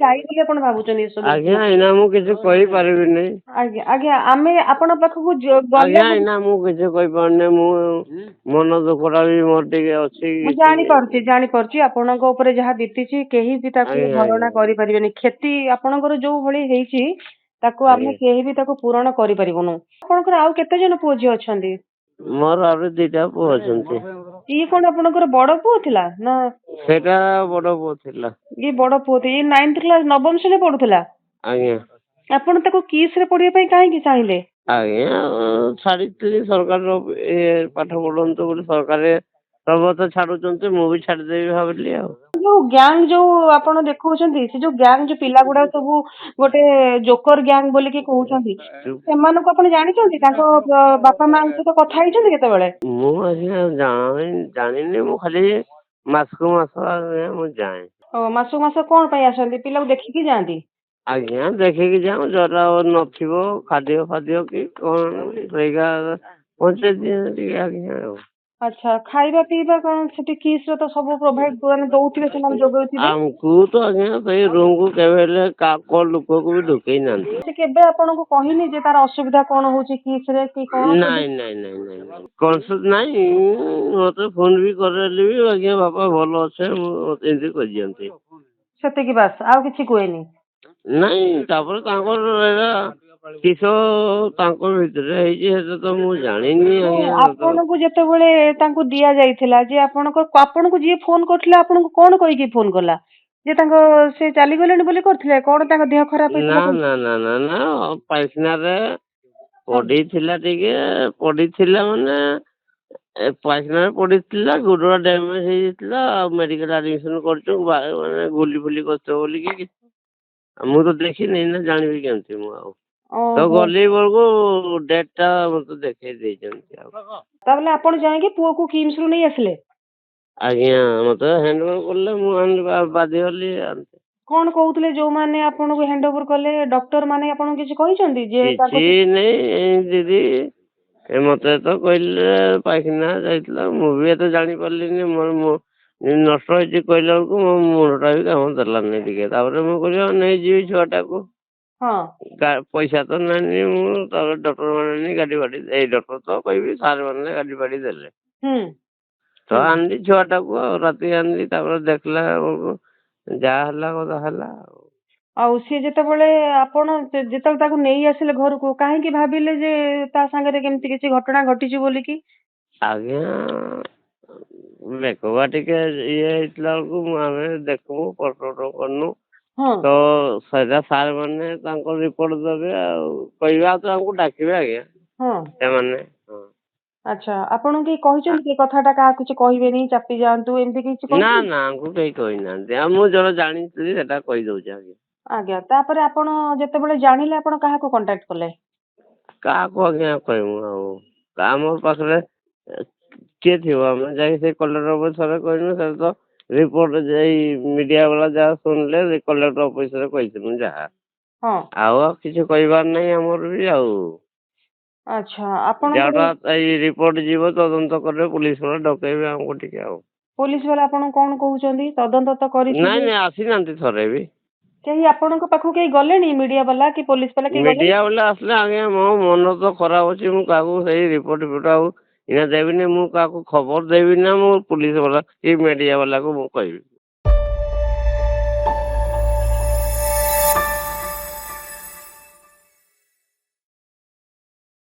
ଦାୟୀ ବୋଲି ଆପଣ ଭାବୁଛନ୍ତି ଏସବୁ? ଆଜ୍ଞା ଏଇନା ମୁଁ କିଛି କହିପାରିବିନି। ଆଜ୍ଞା ଆଜ୍ଞା ଆମେ ଆପଣଙ୍କ ପାଖକୁ ଗଲେ ଆଜ୍ଞା ଏଇନା ମୁଁ କିଛି କହିପାରୁନି। ମୁଁ ମନ ଦୁଃଖଟା ବି ମୋର ଟିକେ ଅଛି ମୁଁ କିଛି। ଜାଣିପାରୁଛି ଆପଣଙ୍କ ଉପରେ ଯାହା ବିତିଛି କେହି ବି ତାକୁ ଆଜ୍ଞା ଭରଣା ଆଜ୍ଞା କରିପାରିବେନି। କ୍ଷତି ଆପଣଙ୍କର ଯୋଉ ଭଳି ହେଇଛି ତାକୁ ଆମେ ଆଜ୍ଞା କେହି ବି ତାକୁ ପୂରଣ କରିପାରିବୁନୁ। ଆପଣଙ୍କର ଆଉ କେତେ ଜଣ ପୁଅ ଝିଅ ଅଛନ୍ତି? ମୋର ଆହୁରି 2ଟା ପୁଅ ଅଛନ୍ତି। ଇଏ କଣ ଆପଣଙ୍କର ବଡ ପୁଅ ଥିଲା ନା? ସେଇଟା ବଡ ପୁଅ ଥିଲା। ଇଏ ବଡ ପୁଅ ତ ଇଏ 9th କ୍ଲାସ ନବମ ଶ୍ରେଣୀରେ ପଢୁଥିଲା। ଆଜ୍ଞା ଆପଣ ତାକୁ କିସ୍ ରେ ପଢିବା ପାଇଁ କାହିଁକି ଚାହିଁଲେ? ଆଜ୍ଞା ଛାଡ଼ିଥିଲି ସରକାର ପାଠ ପଢନ୍ତୁ ବୋଲି ସରକାର ସମସ୍ତେ ଛାଡୁଛନ୍ତି ମୁଁ ବି ଛାଡ଼ିଦେବି ଭାବିଲି ଆଉ। ଯୋଉ ଗ୍ୟାଙ୍ଗ ଯୋଉ ଆପଣ ଦେଖଉଛନ୍ତି ସେ ଯୋଉ ଗ୍ୟାଙ୍ଗ ଯୋଉ ପିଲା ଗୁଡା ସବୁ ଗୋଟେ ଜୋକର ଗ୍ୟାଙ୍ଗ ବୋଲିକି କହୁଛନ୍ତି ସେମାନଙ୍କୁ ଆପଣ ଜାଣିଛନ୍ତି? ତାଙ୍କ ବାପା ମାଙ୍କ ସହିତ କଥା ହେଇଛନ୍ତି କେତେବେଳେ? ମୁଁ ଆଜ୍ଞା ଜାଣିନି ମୁଁ ଖାଲି ମାସକୁ ମାସ ଆଜ୍ଞା ମୁଁ ଯାଏ। ଓ ମାସକୁ ମାସ କଣ ପାଇଁ ଆସନ୍ତି? ପିଲାକୁ ଦେଖିକି ଯାଆନ୍ତି? ଆଜ୍ଞା ଦେଖିକି ଯାଉ ଜର ନଥିବ ଖାଦ୍ୟ ଫାଦ୍ୟ କି କଣ ସେଇଗା ପହଞ୍ଚେଇ ଦିଏ ଟିକେ ଆଜ୍ଞା ଆଉ। ଆଚ୍ଛା ଖାଇବା ପିଇବା କଣ ସେଠି କିସ୍ ରେ ତ ସବୁ ପ୍ରୋଭାଇଡ ମାନେ ଦଉଥିବେ ସେମାନେ ଯୋଗଉଥିବେ? ଆମକୁ ତ ଆଜ୍ଞା ସେଇ ରୁମକୁ କେବେ ହେଲେ କୋଉ ଲୋକକୁ ବି ଢୁକେଇ ନାହାନ୍ତି। ସେ କେବେ ଆପଣଙ୍କୁ କହିନି ଯେ ତାର ଅସୁବିଧା କଣ ହଉଛି କିସ୍ ରେ କି କଣ କେବେ? ନାଇଁ କନସେପ୍ଟ ନାଇଁ ମତେ ଫୋନ ବି କରେଇଲେ ବି ଆଜ୍ଞା ବାପା ଭଲ ଅଛେ ମତେ ଏମିତି କହିଦିଅନ୍ତି। ସେତିକି ବାସ୍ ଆଉ କିଛି କୁହେନି? ନାଇଁ ତାପରେ ତାଙ୍କର ଏରା କିସ ତାଙ୍କ ଭିତରେ ହେଇଛି ସେଟା ତ ମୁଁ ଜାଣିନି ଆଜ୍ଞା ତ। ଆପଣଙ୍କୁ ଯେତେବେଳେ ତାଙ୍କୁ ଦିଆଯାଇଥିଲା ଯେ ଆପଣଙ୍କୁ ଯିଏ ଫୋନ କରିଥିଲା ଆପଣଙ୍କୁ କଣ କହିକି ଫୋନ କଲା? ଯେ ତାଙ୍କ ସେ ଚାଲିଗଲେଣି ବୋଲି କରିଥିଲେ କଣ ତାଙ୍କ ଦେହ ଖରାପ ନା ହେଇଥିଲା? ନା ନା ନା ନା ପାଇଖାନାରେ ପଡିଥିଲା ଟିକେ ପଡିଥିଲା ମାନେ ପାଇଖାନାରେ ପଡିଥିଲା ଗୋଡ ଡ୍ୟାମେଜ ହେଇଯାଇଥିଲା ଆଉ ମେଡିକାଲ ଆଡମିସନ କରିଛୁ ମାନେ ଗୁଲି ଫୁଲି କରିଥିବ ବୋଲିକି ମୁଁ ତ ଦେଖିନି ନା ଜାଣିବି କେମିତି ମୁଁ ଆଉ। ତ ଓହୋ ଗଲି ବେଳକୁ ଡେଟ୍ ଟା ମତେ ଦେଖେଇ ଦେଇଛନ୍ତି ଆଉ। ତାହେଲେ ଆପଣ ଯାଇକି ପୁଅକୁ କିମ୍ସ ରୁ ନେଇ ଆସିଲେ? ଆଜ୍ଞା ମତେ ହ୍ୟାଣ୍ଡଓଭର କଲେ ମୁଁ ଆଣିଲି ବାଧ୍ୟ ହେଲି ଆଣିତେ। କଣ କହୁଥିଲେ ଯୋଉମାନେ ଆପଣଙ୍କୁ ହ୍ୟାଣ୍ଡ ଓଭର କଲେ ଡକ୍ଟର ମାନେ ଆପଣଙ୍କୁ କିଛି କହିଛନ୍ତି? ଯେ କିଛି ତାଙ୍କ ନାଇଁ ଦିଦି ମତେ ତ କହିଲେ ପାଇଖାନା ଯାଇଥିଲା ମୁଁ ବି ଏତେ ଜାଣିପାରିଲିନି ମୋର ନଷ୍ଟ ହେଇଛି କହିଲା ବେଳକୁ ମୋ ମୁଣ୍ଡ ଟା ବି କାମ ଦେଲାନି ଟିକେ ତାପରେ ମୁଁ କହିଲି ନେଇଯିବି ଛୁଆଟାକୁ। ହଁ ପଇସା ତ ନାଇଁନି ମୁଁ ତାପରେ ଡକ୍ଟର ମାନେ ଗାଡି ଫାଡି ଏଇ ଡକ୍ଟର ତ କହିବି ସାର୍ ମାନେ ଗାଡି ଫାଡି ଦେଲେ। ହୁଁ ତ ହୁଁ ଆଣିଲି ଛୁଆଟାକୁ ଆଉ ରାତି ଆଣିଲି ତାପରେ ଦେଖିଲା ବେଳକୁ ଯାହା ହେଲା କଥା ହେଲା ଆଉ। ଆଉ ସିଏ ଯେତେବେଳେ ଆପଣ ଯେତେବେଳେ ତାକୁ ନେଇ ଆସିଲେ ଘରକୁ କାହିଁକି ଭାବିଲେ ଯେ ତା ସାଙ୍ଗରେ କେମିତି କିଛି ଘଟଣା ଘଟିଛି ବୋଲିକି? ଆଜ୍ଞା ବେକବା ଟିକେ ଇଏ ହେଇଥିଲା ବେଳକୁ ଆମେ ଦେଖୁ ଫଟୋ କରିନୁ। ହଁ ତ ସେଇଟା ସାର୍ ମାନେ ତାଙ୍କ ରିପୋର୍ଟ ଦେବେ ଆଉ କହିବା ତ ଆମକୁ ଡାକିବେ ଆଜ୍ଞା। ହଁ ସେମାନେ ହଁ। ଆଚ୍ଛା ଆପଣଙ୍କୁ କେହି କହିଛନ୍ତି ଏ କଥାଟା କାହାକୁ କିଛି କହିବେନି ଚାପି ଯାଆନ୍ତୁ ଏମିତି କିଛି ନା କହିଛନ୍ତି? ନା ଆମକୁ କେହି କହିନାହାନ୍ତି ଆଉ ମୁଁ ଯୋଉଟା ଜାଣିଥିଲି ସେଟା କହିଦଉଛି ଆଜ୍ଞା। ଆଜ୍ଞା ତାପରେ ଆପଣ ଯେତେବେଳେ ଜାଣିଲେ ଆପଣ କାହାକୁ କଣ୍ଟାକ୍ଟ କଲେ? କାହାକୁ ଆଜ୍ଞା କହିବୁ ଆଉ ଆମ ପାଖରେ କିଏ ଥିବ ଆମେ ଯାଇକି ସେ କଲେକ୍ଟର ଅଫିସରେ କହିଲୁ ସେ ତ ରିପୋର୍ଟ ଯାଇ ମିଡିଆ ବାଲା ଯାହା ଶୁଣିଲେ କଲେକ୍ଟର ଅଫିସରେ କହିଥିଲୁ ଯାହା। ହଁ ଆଉ କିଛି କହିବାର ନାହିଁ ଆମର ବି ଆଉ। ଆଚ୍ଛା ଆପଣଙ୍କର ଯାହାଟା ଏଇ ରିପୋର୍ଟ ଯିବ ତଦନ୍ତ କରିବେ ପୁଲିସ ବାଲା ଡକେଇବେ ଆମକୁ ଟିକେ ଆଉ। ପୋଲିସ ବାଲା ଆପଣଙ୍କୁ କଣ କହୁଛନ୍ତି ତଦନ୍ତ ତ ନାଇଁ କରିଥିବେ? ନାଇଁ ଆସିନାହାନ୍ତି ଥରେ ବି। କେହି ଆପଣଙ୍କ ପାଖକୁ କେହି ଗଲେଣି ମିଡିଆ ବାଲା କି ପୋଲିସ ବାଲା କେହି ଗଲେଣି? ମିଡିଆ ବାଲା ଆସିଲେ ଆଜ୍ଞା ମୋ ମନ ତ ଖରାପ ଅଛି ମୁଁ କାହାକୁ ସେଇ ରିପୋର୍ଟ ଫିପୋର୍ଟ ଆଉ ଏଇନା ଦେବିନି ମୁଁ କାହାକୁ ଖବର ଦେବି ନା ମୁଁ ପୁଲିସ ବାଲା କି ମିଡିଆ ବାଲାକୁ ମୁଁ କହିବି।